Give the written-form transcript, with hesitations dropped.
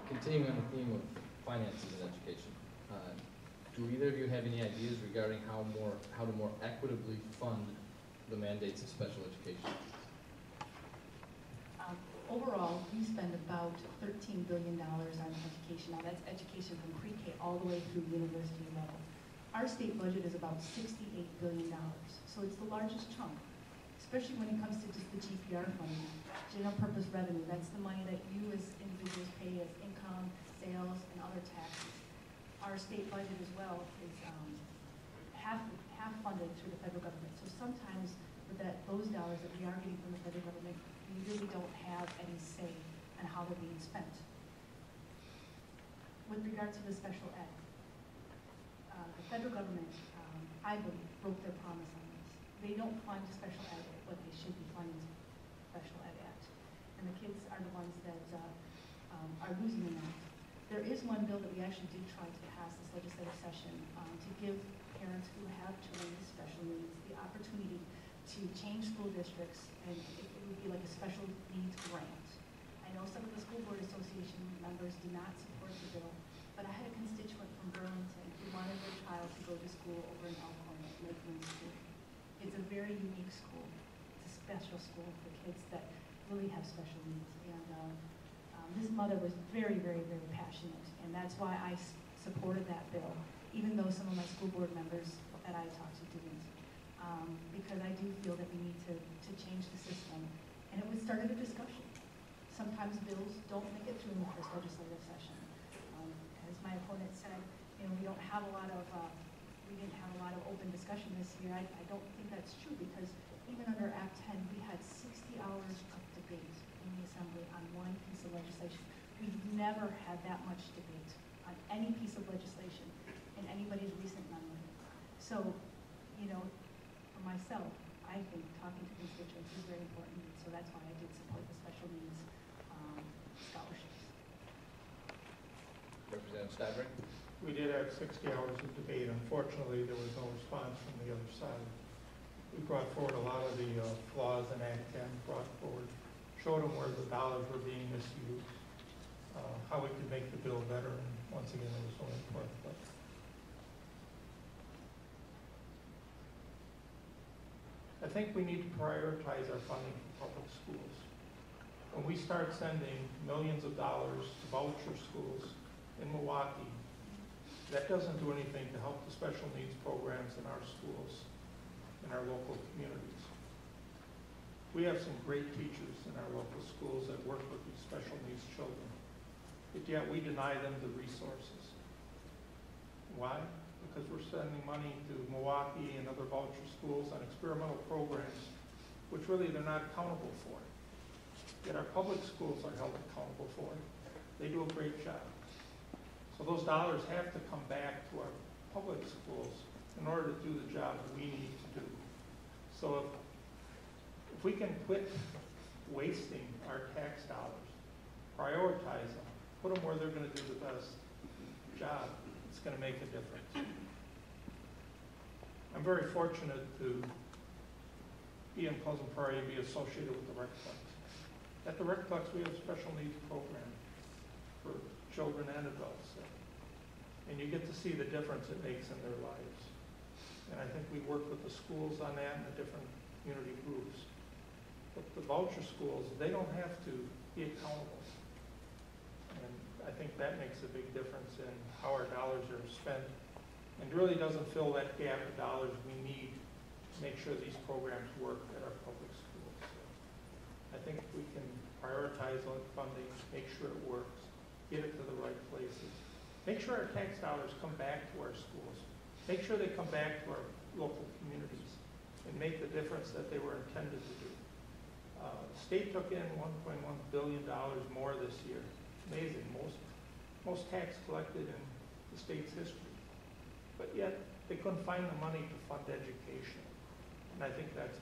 continuing on the theme of finances in education, do either of you have any ideas regarding how to more equitably fund the mandates of special education? Overall, we spend about $13 billion on education. Now that's education from pre-K all the way through university level. Our state budget is about $68 billion, so it's the largest chunk, especially when it comes to just the GPR funding, general purpose revenue. That's the money that you as individuals pay as income, sales, and other taxes. Our state budget as well is half funded through the federal government. So sometimes with those dollars that we are getting from the federal government, we really don't have any say on how they're being spent. With regard to the special ed, the federal government, I believe, broke their promise on this. They don't fund special ed at what they should be funding special ed at. And the kids are the ones that are losing the most. There is one bill that we actually did try to pass this legislative session to give parents who have children with special needs the opportunity to change school districts, and it would be like a special needs grant. I know some of the school board association members did not support the bill, but I had a constituent from Burlington who wanted their child to go to school over in Elkhorn at Lakeland School. It's a very unique school. It's a special school for kids that really have special needs. And this mother was very, very, very passionate, and that's why I supported that bill, even though some of my school board members that I talked to didn't. Because I do feel that we need to change the system. And it was started a discussion. Sometimes bills don't make it through in the first legislative session. As my opponent said, we don't have a lot of, we didn't have a lot of open discussion this year. I don't think that's true, because even under Act 10, we had 60 hours of debate in the Assembly on one piece of legislation. We've never had that much debate on any piece of legislation in anybody's recent memory. So, for myself, I think talking to constituents is very important, so that's why I did support the special needs scholarships. Representative Steinbrink? We did have 60 hours of debate. Unfortunately, there was no response from the other side. We brought forward a lot of the flaws in Act 10, showed them where the dollars were being misused, how we could make the bill better, and once again, there was no input. But I think we need to prioritize our funding for public schools. When we start sending millions of dollars to voucher schools in Milwaukee, that doesn't do anything to help the special needs programs in our schools, in our local communities. We have some great teachers in our local schools that work with these special needs children, but yet we deny them the resources. Why? Because we're sending money to Milwaukee and other voucher schools on experimental programs, which really they're not accountable for. Yet our public schools are held accountable for it. They do a great job. So those dollars have to come back to our public schools in order to do the job we need to do. So if we can quit wasting our tax dollars, prioritize them, put them where they're going to do the best job, it's going to make a difference. I'm very fortunate to be in Pleasant Prairie and be associated with the Recplex. At the Recplex, we have a special needs program for children and adults. And you get to see the difference it makes in their lives. And I think we work with the schools on that and the different community groups. But the voucher schools, they don't have to be accountable. And I think that makes a big difference in how our dollars are spent, and really doesn't fill that gap of dollars we need to make sure these programs work at our public schools. So I think we can prioritize on funding, make sure it works, get it to the right places. Make sure our tax dollars come back to our schools. Make sure they come back to our local communities and make the difference that they were intended to do. The state took in $1.1 billion more this year. Amazing, most tax collected in the state's history. But yet, they couldn't find the money to fund education. And I think that's